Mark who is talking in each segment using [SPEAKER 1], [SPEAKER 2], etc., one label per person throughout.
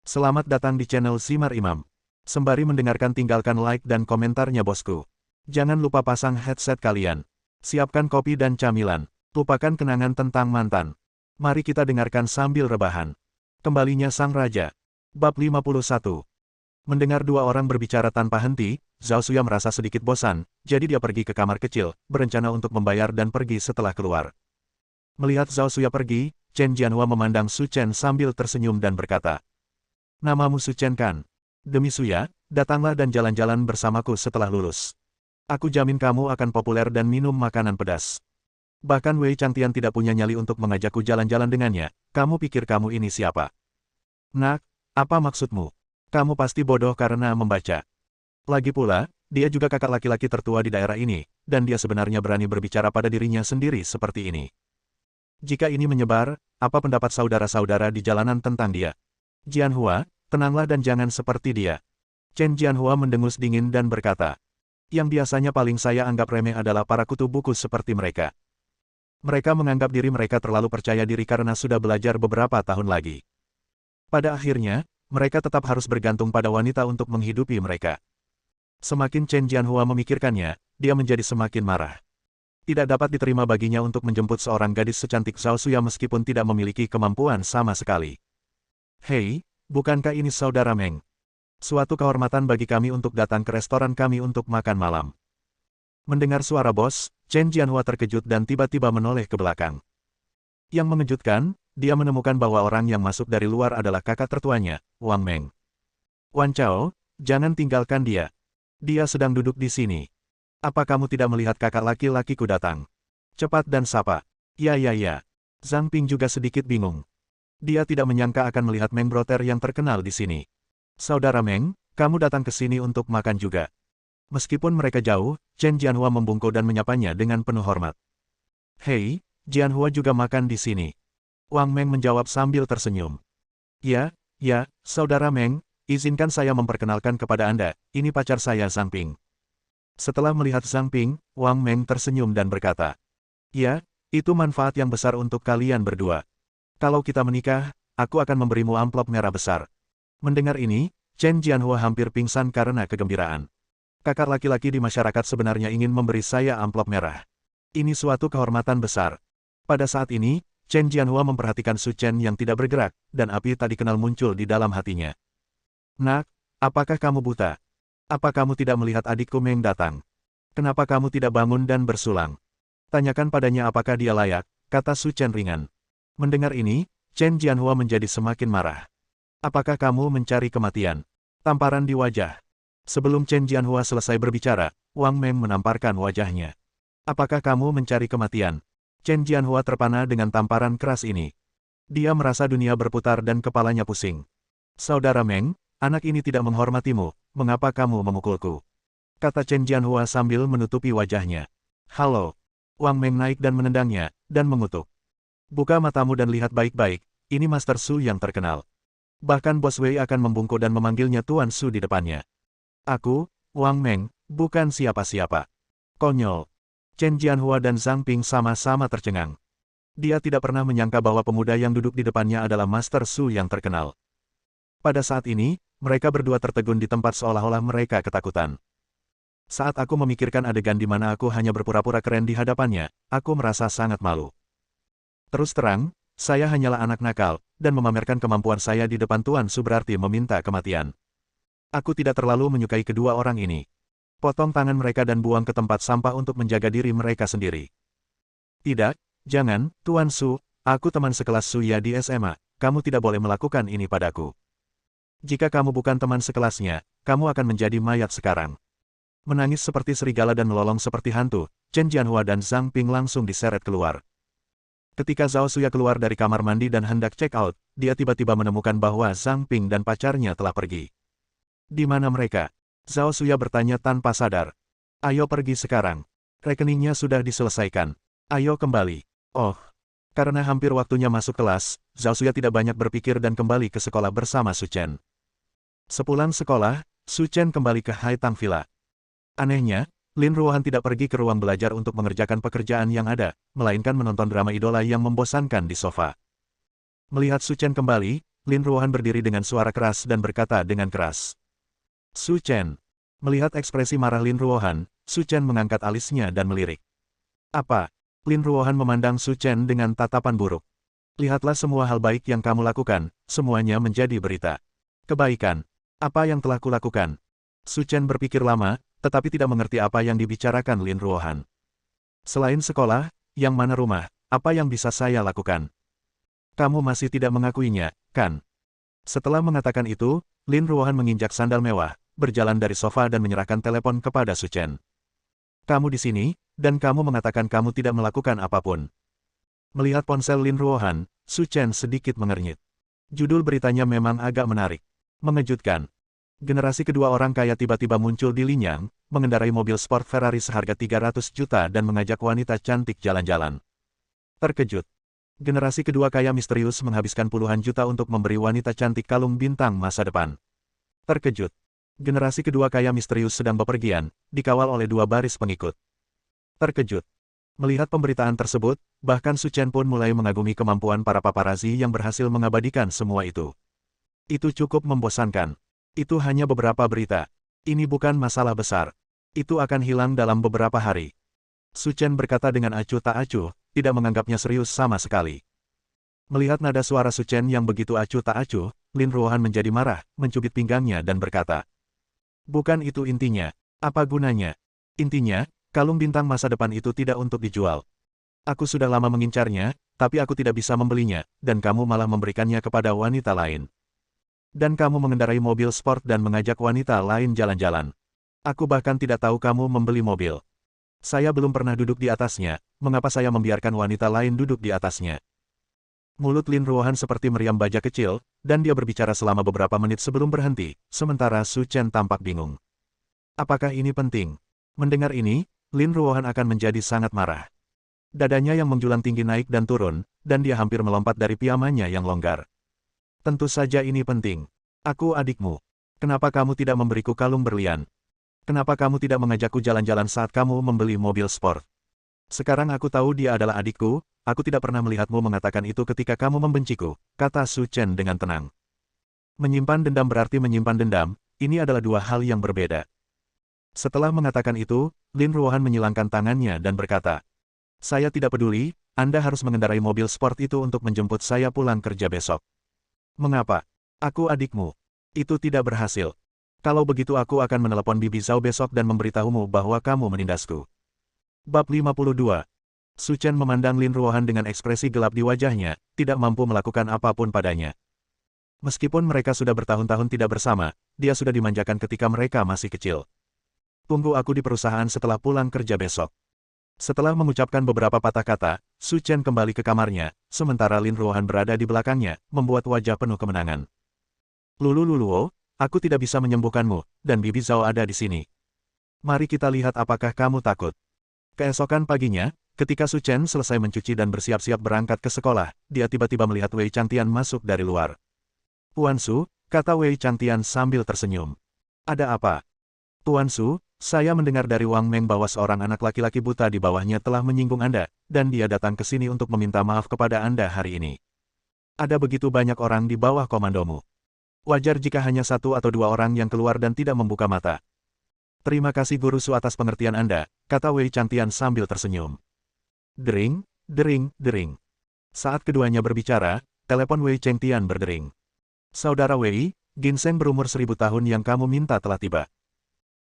[SPEAKER 1] Selamat datang di channel Simar Imam. Sembari mendengarkan tinggalkan like dan komentarnya bosku. Jangan lupa pasang headset kalian. Siapkan kopi dan camilan. Lupakan kenangan tentang mantan. Mari kita dengarkan sambil rebahan. Kembalinya Sang Raja. Bab 51. Mendengar dua orang berbicara tanpa henti, Zhao Xuya merasa sedikit bosan, jadi dia pergi ke kamar kecil, berencana untuk membayar dan pergi setelah keluar. Melihat Zhao Xuya pergi, Chen Jianhua memandang Su Chen sambil tersenyum dan berkata, "Namamu Su Chen kan? Demi Xuya, datanglah dan jalan-jalan bersamaku setelah lulus. Aku jamin kamu akan populer dan minum makanan pedas. Bahkan Wei Changtian tidak punya nyali untuk mengajakku jalan-jalan dengannya. Kamu pikir kamu ini siapa?" "Nak, apa maksudmu? Kamu pasti bodoh karena membaca. Lagi pula, dia juga kakak laki-laki tertua di daerah ini, dan dia sebenarnya berani berbicara pada dirinya sendiri seperti ini. Jika ini menyebar, apa pendapat saudara-saudara di jalanan tentang dia? Jianhua, tenanglah dan jangan seperti dia." Chen Jianhua mendengus dingin dan berkata, "Yang biasanya paling saya anggap remeh adalah para kutu buku seperti mereka. Mereka menganggap diri mereka terlalu percaya diri karena sudah belajar beberapa tahun lagi. Pada akhirnya, mereka tetap harus bergantung pada wanita untuk menghidupi mereka." Semakin Chen Jianhua memikirkannya, dia menjadi semakin marah. Tidak dapat diterima baginya untuk menjemput seorang gadis secantik Zhao Xuya meskipun tidak memiliki kemampuan sama sekali. "Hei, bukankah ini saudara Meng? Suatu kehormatan bagi kami untuk datang ke restoran kami untuk makan malam." Mendengar suara bos, Chen Jianhua terkejut dan tiba-tiba menoleh ke belakang. Yang mengejutkan, dia menemukan bahwa orang yang masuk dari luar adalah kakak tertuanya, Wang Meng. "Wan Chao, jangan tinggalkan dia. Dia sedang duduk di sini. Apa kamu tidak melihat kakak laki-lakiku datang? Cepat dan sapa." "Ya. Zhang Ping juga sedikit bingung. Dia tidak menyangka akan melihat Meng Broter yang terkenal di sini. "Saudara Meng, kamu datang ke sini untuk makan juga." Meskipun mereka jauh, Chen Jianhua membungkuk dan menyapanya dengan penuh hormat. "Hei, Jianhua juga makan di sini." Wang Meng menjawab sambil tersenyum. Ya, saudara Meng, izinkan saya memperkenalkan kepada Anda, ini pacar saya Zhang Ping." Setelah melihat Zhang Ping, Wang Meng tersenyum dan berkata, "Ya, itu manfaat yang besar untuk kalian berdua. Kalau kita menikah, aku akan memberimu amplop merah besar." Mendengar ini, Chen Jianhua hampir pingsan karena kegembiraan. Kakak laki-laki di masyarakat sebenarnya ingin memberi saya amplop merah. Ini suatu kehormatan besar. Pada saat ini, Chen Jianhua memperhatikan Su Chen yang tidak bergerak, dan api tak dikenal muncul di dalam hatinya. "Nak, apakah kamu buta? Apa kamu tidak melihat adikku Meng datang? Kenapa kamu tidak bangun dan bersulang? Tanyakan padanya apakah dia layak," kata Su Chen ringan. Mendengar ini, Chen Jianhua menjadi semakin marah. "Apakah kamu mencari kematian?" Tamparan di wajah. Sebelum Chen Jianhua selesai berbicara, Wang Meng menamparkan wajahnya. "Apakah kamu mencari kematian?" Chen Jianhua terpana dengan tamparan keras ini. Dia merasa dunia berputar dan kepalanya pusing. "Saudara Meng, anak ini tidak menghormatimu, mengapa kamu memukulku?" kata Chen Jianhua sambil menutupi wajahnya. "Halo." Wang Meng naik dan menendangnya, dan mengutuk. "Buka matamu dan lihat baik-baik, ini Master Su yang terkenal. Bahkan Bos Wei akan membungkuk dan memanggilnya Tuan Su di depannya. Aku, Wang Meng, bukan siapa-siapa." Konyol. Chen Jianhua dan Zhang Ping sama-sama tercengang. Dia tidak pernah menyangka bahwa pemuda yang duduk di depannya adalah Master Su yang terkenal. Pada saat ini, mereka berdua tertegun di tempat seolah-olah mereka ketakutan. "Saat aku memikirkan adegan di mana aku hanya berpura-pura keren di hadapannya, aku merasa sangat malu. Terus terang, saya hanyalah anak nakal, dan memamerkan kemampuan saya di depan Tuan Su berarti meminta kematian. Aku tidak terlalu menyukai kedua orang ini. Potong tangan mereka dan buang ke tempat sampah untuk menjaga diri mereka sendiri." "Tidak, jangan, Tuan Su, aku teman sekelas Suya di SMA, kamu tidak boleh melakukan ini padaku. Jika kamu bukan teman sekelasnya, kamu akan menjadi mayat sekarang." Menangis seperti serigala dan melolong seperti hantu, Chen Jianhua dan Zhang Ping langsung diseret keluar. Ketika Zhao Xuya keluar dari kamar mandi dan hendak check out, dia tiba-tiba menemukan bahwa Zhang Ping dan pacarnya telah pergi. "Di mana mereka?" Zhao Xuya bertanya tanpa sadar. "Ayo pergi sekarang. Rekeningnya sudah diselesaikan. Ayo kembali." Oh, karena hampir waktunya masuk kelas, Zhao Xuya tidak banyak berpikir dan kembali ke sekolah bersama Su Chen. Sepulang sekolah, Su Chen kembali ke Haitang Villa. Anehnya, Lin Ruohan tidak pergi ke ruang belajar untuk mengerjakan pekerjaan yang ada, melainkan menonton drama idola yang membosankan di sofa. Melihat Su Chen kembali, Lin Ruohan berdiri dengan suara keras dan berkata dengan keras. Su Chen. Melihat ekspresi marah Lin Ruohan, Su Chen mengangkat alisnya dan melirik. Apa? Lin Ruohan memandang Su Chen dengan tatapan buruk. Lihatlah semua hal baik yang kamu lakukan, semuanya menjadi berita. Kebaikan. Apa yang telah kulakukan? Su Chen berpikir lama, tetapi tidak mengerti apa yang dibicarakan Lin Ruohan. Selain sekolah, yang mana rumah, apa yang bisa saya lakukan? Kamu masih tidak mengakuinya, kan? Setelah mengatakan itu, Lin Ruohan menginjak sandal mewah, berjalan dari sofa dan menyerahkan telepon kepada Su Chen. Kamu di sini, dan kamu mengatakan kamu tidak melakukan apapun. Melihat ponsel Lin Ruohan, Su Chen sedikit mengernyit. Judul beritanya memang agak menarik. Mengejutkan. Generasi kedua orang kaya tiba-tiba muncul di Linyang, mengendarai mobil sport Ferrari seharga 300 juta dan mengajak wanita cantik jalan-jalan. Terkejut. Generasi kedua kaya misterius menghabiskan puluhan juta untuk memberi wanita cantik kalung bintang masa depan. Terkejut. Generasi kedua kaya misterius sedang bepergian, dikawal oleh 2 baris pengikut. Terkejut. Melihat pemberitaan tersebut, bahkan Su Chen pun mulai mengagumi kemampuan para paparazi yang berhasil mengabadikan semua itu. Itu cukup membosankan. Itu hanya beberapa berita. Ini bukan masalah besar. Itu akan hilang dalam beberapa hari. Su Chen berkata dengan acuh tak acuh, tidak menganggapnya serius sama sekali. Melihat nada suara Su Chen yang begitu acuh tak acuh, Lin Ruohan menjadi marah, mencubit pinggangnya dan berkata. Bukan itu intinya. Apa gunanya? Intinya, kalung bintang masa depan itu tidak untuk dijual. Aku sudah lama mengincarnya, tapi aku tidak bisa membelinya, dan kamu malah memberikannya kepada wanita lain. Dan kamu mengendarai mobil sport dan mengajak wanita lain jalan-jalan. Aku bahkan tidak tahu kamu membeli mobil. Saya belum pernah duduk di atasnya, mengapa saya membiarkan wanita lain duduk di atasnya? Mulut Lin Ruohan seperti meriam baja kecil, dan dia berbicara selama beberapa menit sebelum berhenti, sementara Su Chen tampak bingung. Apakah ini penting? Mendengar ini, Lin Ruohan akan menjadi sangat marah. Dadanya yang menjulang tinggi naik dan turun, dan dia hampir melompat dari piyamanya yang longgar. Tentu saja ini penting. Aku adikmu. Kenapa kamu tidak memberiku kalung berlian? Kenapa kamu tidak mengajakku jalan-jalan saat kamu membeli mobil sport? Sekarang aku tahu dia adalah adikku, aku tidak pernah melihatmu mengatakan itu ketika kamu membenciku, kata Su Chen dengan tenang. Menyimpan dendam berarti menyimpan dendam, ini adalah 2 hal yang berbeda. Setelah mengatakan itu, Lin Ruohan menyilangkan tangannya dan berkata, saya tidak peduli, Anda harus mengendarai mobil sport itu untuk menjemput saya pulang kerja besok. Mengapa? Aku adikmu. Itu tidak berhasil. Kalau begitu aku akan menelepon Bibi Zhao besok dan memberitahumu bahwa kamu menindasku. Bab 52. Su Chen memandang Lin Ruohan dengan ekspresi gelap di wajahnya, tidak mampu melakukan apapun padanya. Meskipun mereka sudah bertahun-tahun tidak bersama, dia sudah dimanjakan ketika mereka masih kecil. Tunggu aku di perusahaan setelah pulang kerja besok. Setelah mengucapkan beberapa patah kata, Su Chen kembali ke kamarnya, sementara Lin Ruohan berada di belakangnya, membuat wajah penuh kemenangan. Luluo, aku tidak bisa menyembuhkanmu, dan Bibi Zhao ada di sini. Mari kita lihat apakah kamu takut. Keesokan paginya, ketika Su Chen selesai mencuci dan bersiap-siap berangkat ke sekolah, dia tiba-tiba melihat Wei Changtian masuk dari luar. Tuan Su, kata Wei Changtian sambil tersenyum. Ada apa? Tuan Su, saya mendengar dari Wang Meng bahwa seorang anak laki-laki buta di bawahnya telah menyinggung Anda, dan dia datang ke sini untuk meminta maaf kepada Anda hari ini. Ada begitu banyak orang di bawah komandomu. Wajar jika hanya 1 atau 2 orang yang keluar dan tidak membuka mata. Terima kasih Guru Su atas pengertian Anda, kata Wei Changtian sambil tersenyum. Dering, dering, dering. Saat keduanya berbicara, telepon Wei Changtian berdering. Saudara Wei, ginseng berumur 1000 tahun yang kamu minta telah tiba.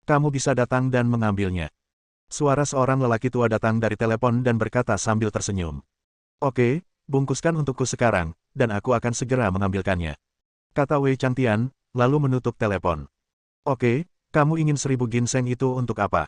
[SPEAKER 1] Kamu bisa datang dan mengambilnya. Suara seorang lelaki tua datang dari telepon dan berkata sambil tersenyum. Oke, bungkuskan untukku sekarang, dan aku akan segera mengambilkannya. Kata Wei Changtian, lalu menutup telepon. Oke, kamu ingin 1000 ginseng itu untuk apa?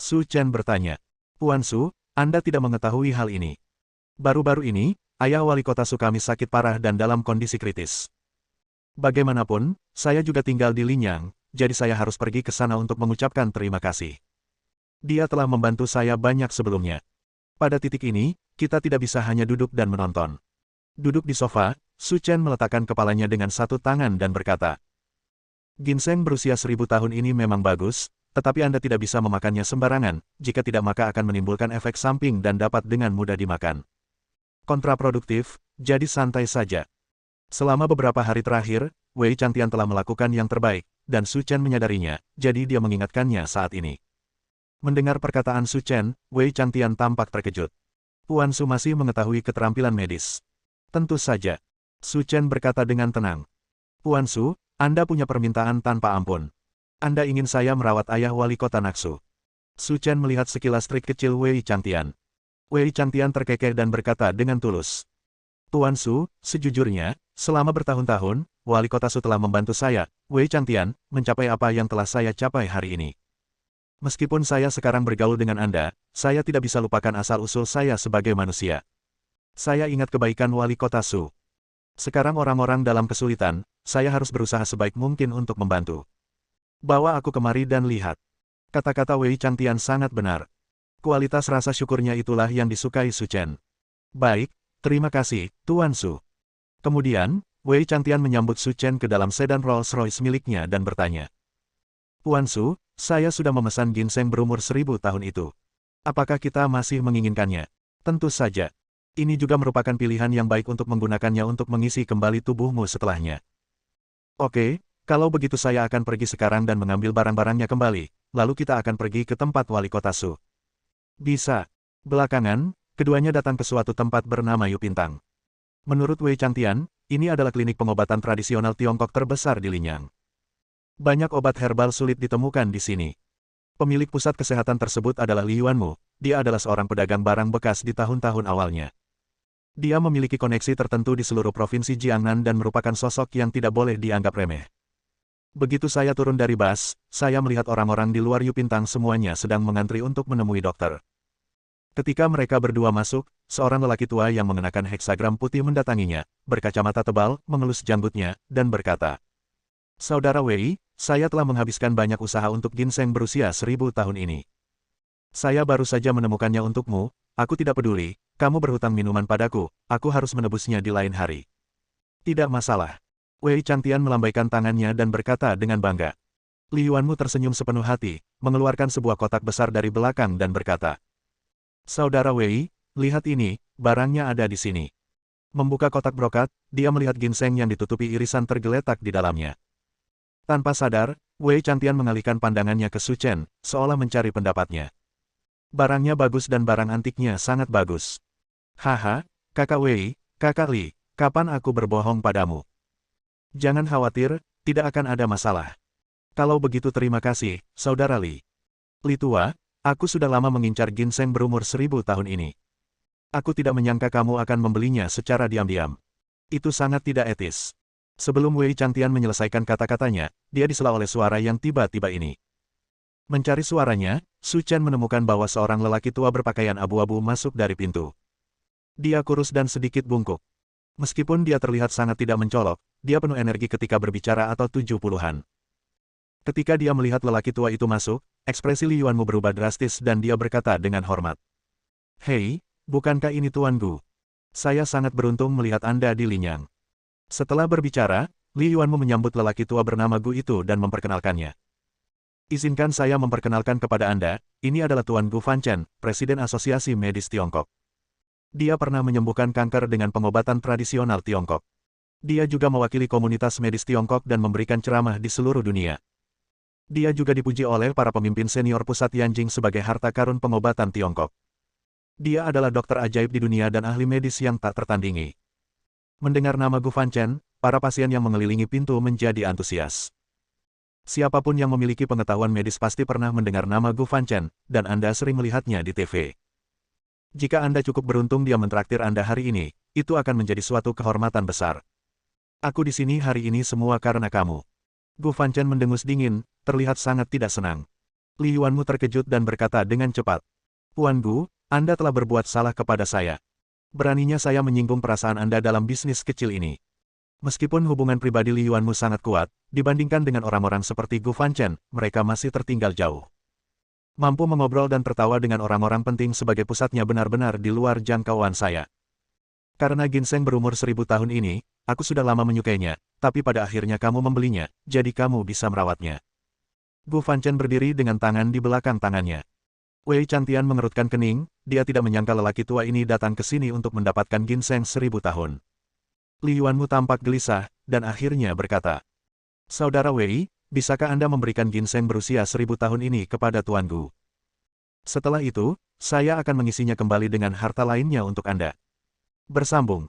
[SPEAKER 1] Su Chen bertanya. Tuan Su, Anda tidak mengetahui hal ini. Baru-baru ini, ayah wali kota Sukami sakit parah dan dalam kondisi kritis. Bagaimanapun, saya juga tinggal di Linyang, jadi saya harus pergi ke sana untuk mengucapkan terima kasih. Dia telah membantu saya banyak sebelumnya. Pada titik ini, kita tidak bisa hanya duduk dan menonton. Duduk di sofa, Su Chen meletakkan kepalanya dengan satu tangan dan berkata, ginseng berusia 1000 tahun ini memang bagus, tetapi Anda tidak bisa memakannya sembarangan, jika tidak maka akan menimbulkan efek samping dan dapat dengan mudah dimakan. Kontraproduktif, jadi santai saja. Selama beberapa hari terakhir, Wei Chantian telah melakukan yang terbaik, dan Su Chen menyadarinya, jadi dia mengingatkannya saat ini. Mendengar perkataan Su Chen, Wei Chantian tampak terkejut. Puan Su masih mengetahui keterampilan medis. Tentu saja. Su Chen berkata dengan tenang. Puan Su, Anda punya permintaan tanpa ampun. Anda ingin saya merawat ayah wali kota Naksu. Su Chen melihat sekilas trik kecil Wei Chantian. Wei Chantian terkekeh dan berkata dengan tulus. Tuan Su, sejujurnya, selama bertahun-tahun, wali kota Su telah membantu saya, Wei Chantian, mencapai apa yang telah saya capai hari ini. Meskipun saya sekarang bergaul dengan Anda, saya tidak bisa lupakan asal-usul saya sebagai manusia. Saya ingat kebaikan wali kota Su. Sekarang orang-orang dalam kesulitan, saya harus berusaha sebaik mungkin untuk membantu. Bawa aku kemari dan lihat. Kata-kata Wei Chantian sangat benar. Kualitas rasa syukurnya itulah yang disukai Su Chen. Baik. Terima kasih, Tuan Su. Kemudian, Wei Chantian menyambut Su Chen ke dalam sedan Rolls-Royce miliknya dan bertanya. Tuan Su, saya sudah memesan ginseng berumur 1000 tahun itu. Apakah kita masih menginginkannya? Tentu saja. Ini juga merupakan pilihan yang baik untuk menggunakannya untuk mengisi kembali tubuhmu setelahnya. Oke, kalau begitu saya akan pergi sekarang dan mengambil barang-barangnya kembali, lalu kita akan pergi ke tempat wali kota Su. Bisa. Belakangan, keduanya datang ke suatu tempat bernama Yupintang. Menurut Wei Chantian, ini adalah klinik pengobatan tradisional Tiongkok terbesar di Linyang. Banyak obat herbal sulit ditemukan di sini. Pemilik pusat kesehatan tersebut adalah Li Yuanmu, dia adalah seorang pedagang barang bekas di tahun-tahun awalnya. Dia memiliki koneksi tertentu di seluruh provinsi Jiangnan dan merupakan sosok yang tidak boleh dianggap remeh. Begitu saya turun dari bus, saya melihat orang-orang di luar Yupintang semuanya sedang mengantri untuk menemui dokter. Ketika mereka berdua masuk, seorang lelaki tua yang mengenakan heksagram putih mendatanginya, berkacamata tebal, mengelus janggutnya, dan berkata, Saudara Wei, saya telah menghabiskan banyak usaha untuk ginseng berusia 1000 tahun ini. Saya baru saja menemukannya untukmu, aku tidak peduli, kamu berhutang minuman padaku, aku harus menebusnya di lain hari. Tidak masalah. Wei Chantian melambaikan tangannya dan berkata dengan bangga. Li Yuanmu tersenyum sepenuh hati, mengeluarkan sebuah kotak besar dari belakang dan berkata, Saudara Wei, lihat ini, barangnya ada di sini. Membuka kotak brokat, dia melihat ginseng yang ditutupi irisan tergeletak di dalamnya. Tanpa sadar, Wei Chantian mengalihkan pandangannya ke Su Chen, seolah mencari pendapatnya. Barangnya bagus dan barang antiknya sangat bagus. Haha, kakak Wei, kakak Li, kapan aku berbohong padamu? Jangan khawatir, tidak akan ada masalah. Kalau begitu terima kasih, Saudara Li. Li tua, aku sudah lama mengincar ginseng berumur 1000 tahun ini. Aku tidak menyangka kamu akan membelinya secara diam-diam. Itu sangat tidak etis. Sebelum Wei Chantian menyelesaikan kata-katanya, dia disela oleh suara yang tiba-tiba ini. Mencari suaranya, Su Chen menemukan bahwa seorang lelaki tua berpakaian abu-abu masuk dari pintu. Dia kurus dan sedikit bungkuk. Meskipun dia terlihat sangat tidak mencolok, dia penuh energi ketika berbicara atau 70-an. Ketika dia melihat lelaki tua itu masuk, ekspresi Li Yuanmu berubah drastis dan dia berkata dengan hormat. Hei, bukankah ini Tuan Gu? Saya sangat beruntung melihat Anda di Linyang. Setelah berbicara, Li Yuanmu menyambut lelaki tua bernama Gu itu dan memperkenalkannya. Izinkan saya memperkenalkan kepada Anda, ini adalah Tuan Gu Fanchen, Presiden Asosiasi Medis Tiongkok. Dia pernah menyembuhkan kanker dengan pengobatan tradisional Tiongkok. Dia juga mewakili komunitas medis Tiongkok dan memberikan ceramah di seluruh dunia. Dia juga dipuji oleh para pemimpin senior pusat Yanjing sebagai harta karun pengobatan Tiongkok. Dia adalah dokter ajaib di dunia dan ahli medis yang tak tertandingi. Mendengar nama Gu Fanchen, para pasien yang mengelilingi pintu menjadi antusias. Siapapun yang memiliki pengetahuan medis pasti pernah mendengar nama Gu Fanchen, dan Anda sering melihatnya di TV. Jika Anda cukup beruntung dia mentraktir Anda hari ini, itu akan menjadi suatu kehormatan besar. Aku di sini hari ini semua karena kamu. Gu Fanchen mendengus dingin, terlihat sangat tidak senang. Li Yuanmu terkejut dan berkata dengan cepat. Tuan Gu, Anda telah berbuat salah kepada saya. Beraninya saya menyinggung perasaan Anda dalam bisnis kecil ini. Meskipun hubungan pribadi Li Yuanmu sangat kuat, dibandingkan dengan orang-orang seperti Gu Fanchen, mereka masih tertinggal jauh. Mampu mengobrol dan tertawa dengan orang-orang penting sebagai pusatnya benar-benar di luar jangkauan saya. Karena ginseng berumur 1000 tahun ini, aku sudah lama menyukainya, tapi pada akhirnya kamu membelinya, jadi kamu bisa merawatnya. Gu Fanchen berdiri dengan tangan di belakang tangannya. Wei Chantian mengerutkan kening, dia tidak menyangka lelaki tua ini datang ke sini untuk mendapatkan ginseng 1000 tahun. Li Yuanmu tampak gelisah, dan akhirnya berkata, Saudara Wei, bisakah Anda memberikan ginseng berusia 1000 tahun ini kepada Tuan Gu? Setelah itu, saya akan mengisinya kembali dengan harta lainnya untuk Anda. Bersambung.